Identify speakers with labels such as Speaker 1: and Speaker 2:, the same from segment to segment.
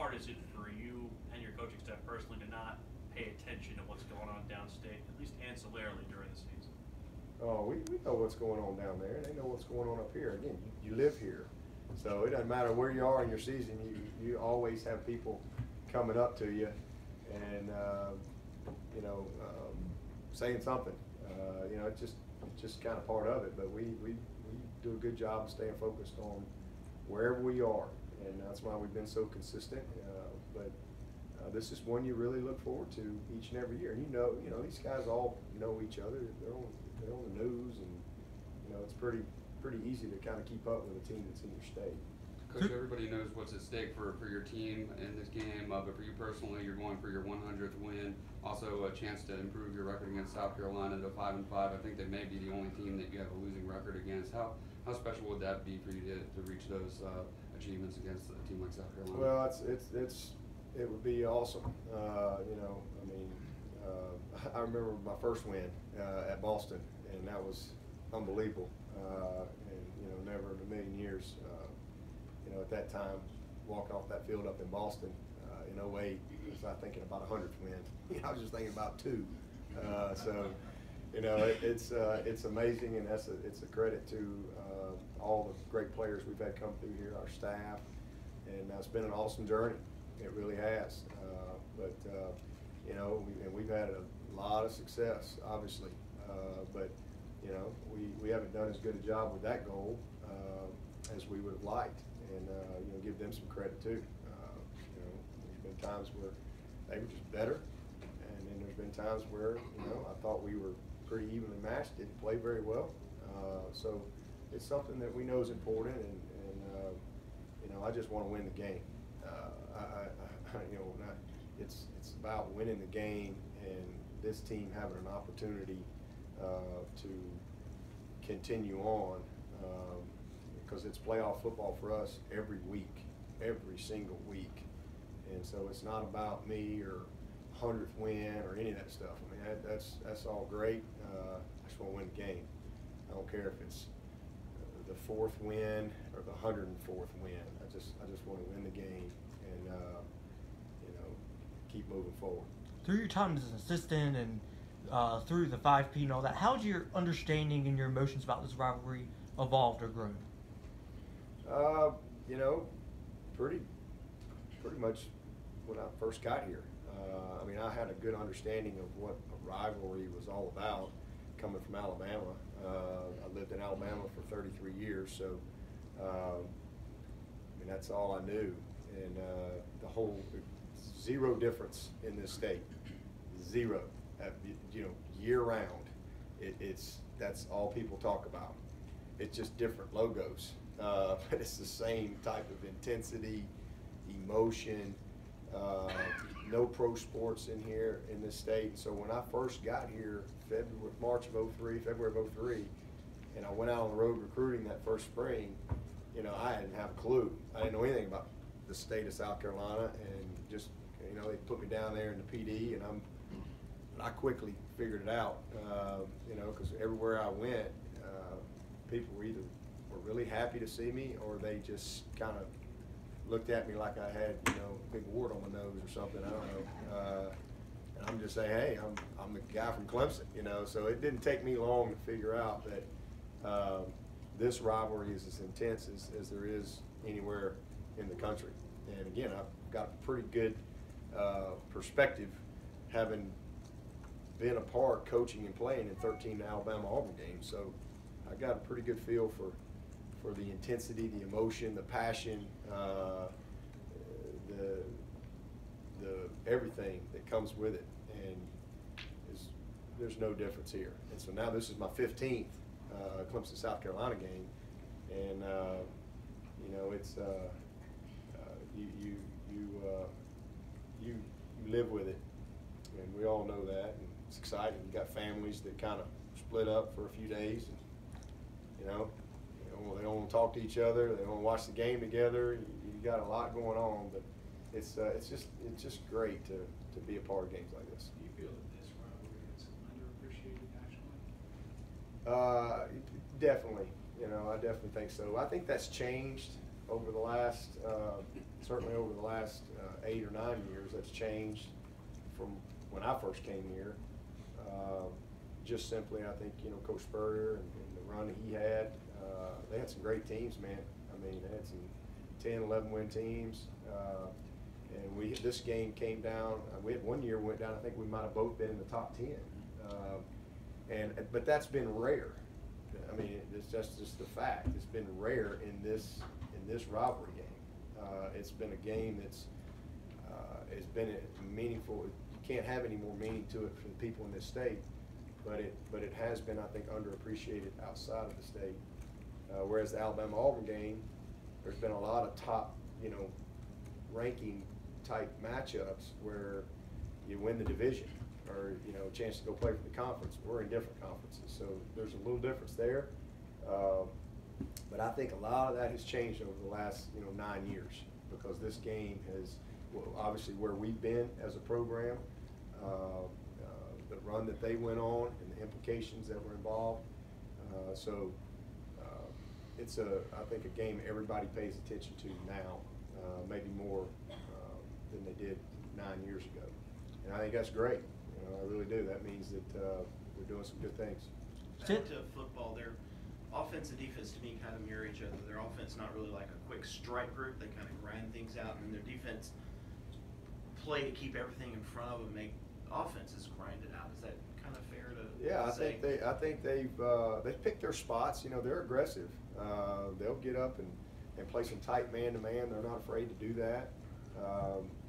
Speaker 1: hard is it for you and your coaching staff personally to not pay attention to what's going on downstate, at least ancillarily during the season?
Speaker 2: Oh, we know what's going on down there. They know what's going on up here. Again, you live here. So it doesn't matter where you are in your season, you always have people coming up to you and, saying something. It's just kind of part of it. But we do a good job of staying focused on wherever we are. And that's why we've been so consistent. But this is one you really look forward to each and every year. And these guys all know each other. They're on the news, and it's pretty easy to kind of keep up with a team that's in your state.
Speaker 3: Coach, everybody knows what's at stake for your team in this game, but for you personally, you're going for your 100th win. Also, a chance to improve your record against South Carolina to 5-5. I think they may be the only team that you have a losing record against. How special would that be for you to reach those achievements against a team like South Carolina?
Speaker 2: Well, it would be awesome. I remember my first win at Boston, and that was unbelievable. And never in a million years. At that time, walking off that field up in Boston in '08, I was not thinking about a 100th win. I was just thinking about 2. It's amazing, and it's a credit to all the great players we've had come through here, our staff, and it's been an awesome journey. It really has. We've had a lot of success, obviously, but we haven't done as good a job with that goal as we would have liked. And give them some credit too. There's been times where they were just better, and then there's been times where I thought we were pretty evenly matched, didn't play very well. So it's something that we know is important, and I just want to win the game. It's about winning the game, and this team having an opportunity to continue on. Because it's playoff football for us every week, every single week. And so it's not about me or 100th win or any of that stuff. I mean, that's all great. I just want to win the game. I don't care if it's the 4th win or the 104th win. I just want to win the game and keep moving forward.
Speaker 4: Through your time as an assistant and through the 5P and all that, how has your understanding and your emotions about this rivalry evolved or grown?
Speaker 2: Pretty much when I first got here. I had a good understanding of what a rivalry was all about coming from Alabama. I lived in Alabama for 33 years, so that's all I knew. And the whole zero difference in this state, zero. Year round, that's all people talk about. It's just different logos. But it's the same type of intensity, emotion, no pro sports in here in this state. So when I first got here, February of 03, and I went out on the road recruiting that first spring, I didn't have a clue. I didn't know anything about the state of South Carolina, and just, they put me down there in the PD, and I quickly figured it out, because everywhere I went, people were either really happy to see me, or they just kind of looked at me like I had, a big wart on my nose or something. I don't know. And I'm just saying, hey, I'm the guy from Clemson, So it didn't take me long to figure out that this rivalry is as intense as there is anywhere in the country. And again, I've got a pretty good perspective, having been a part coaching and playing in 13 Alabama-Auburn games. So I got a pretty good feel for the intensity, the emotion, the passion, the everything that comes with it, and there's no difference here. And so now this is my 15th Clemson, South Carolina game, and it's you live with it, and we all know that, and it's exciting. You got families that kind of split up for a few days, and they don't want to talk to each other. They don't want to watch the game together. You got a lot going on, but it's just great to be a part of games like this.
Speaker 5: Do you feel that this rivalry is underappreciated nationally?
Speaker 2: Definitely. I definitely think so. I think that's changed over the last, certainly over the last 8 or 9 years, that's changed from when I first came here. Just simply, I think, you know, Coach Spurrier and the run that he had, they had some great teams, man. I mean, they had some 10, 11 win teams. And this game came down, we had one year went down, I think we might have both been in the top 10. But that's been rare. I mean, it's just the fact. It's been rare in this rivalry game. It's been a game that's it's been meaningful. You can't have any more meaning to it for the people in this state, but it has been, I think, underappreciated outside of the state. Whereas the Alabama-Auburn game, there's been a lot of top, you know, ranking type matchups where you win the division or, you know, a chance to go play for the conference. We're in different conferences, so there's a little difference there. But I think a lot of that has changed over the last, you know, 9 years, because this game has, well, obviously where we've been as a program, the run that they went on and the implications that were involved. It's I think a game everybody pays attention to now, maybe more than they did 9 years ago. And I think that's great. You know, I really do. That means that we're doing some good things.
Speaker 6: Back to football, their offense and defense to me kind of mirror each other. Their offense not really like a quick strike group. They kind of grind things out, and their defense play to keep everything in front of them, make offenses grind it out. Is that kind of fair to
Speaker 2: Yeah,
Speaker 6: say?
Speaker 2: I think they've picked their spots. You know, they're aggressive. They'll get up and play some tight man-to-man. They're not afraid to do that.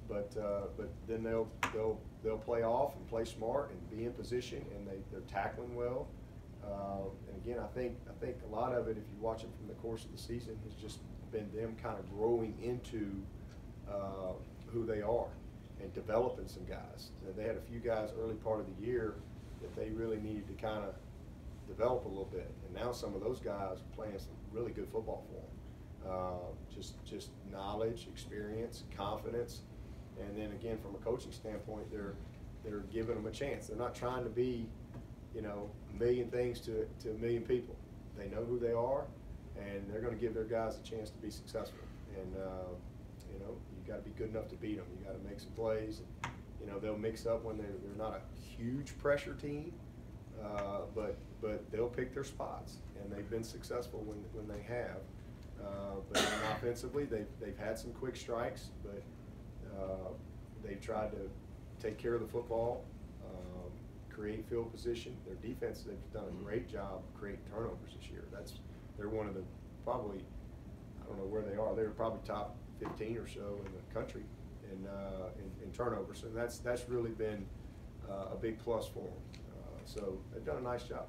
Speaker 2: But then they'll play off and play smart and be in position, and they're tackling well. And again, I think a lot of it, if you watch it from the course of the season, has just been them kind of growing into who they are and developing some guys. They had a few guys early part of the year that they really needed to kind of develop a little bit, and now some of those guys are playing some really good football for them. Just knowledge, experience, confidence, and then again, from a coaching standpoint, they're giving them a chance. They're not trying to be, you know, a million things to a million people. They know who they are, and they're going to give their guys a chance to be successful. And you know, you got to be good enough to beat them. You got to make some plays. And, you know, they'll mix up when they're not a huge pressure team, but they'll pick their spots, and they've been successful when they have. But offensively, they've had some quick strikes, but they've tried to take care of the football, create field position. Their defense, they've done a great job creating turnovers this year. They're one of the probably, I don't know where they are. They're probably top 15 or so in the country in turnovers, and that's really been a big plus for them. So they've done a nice job.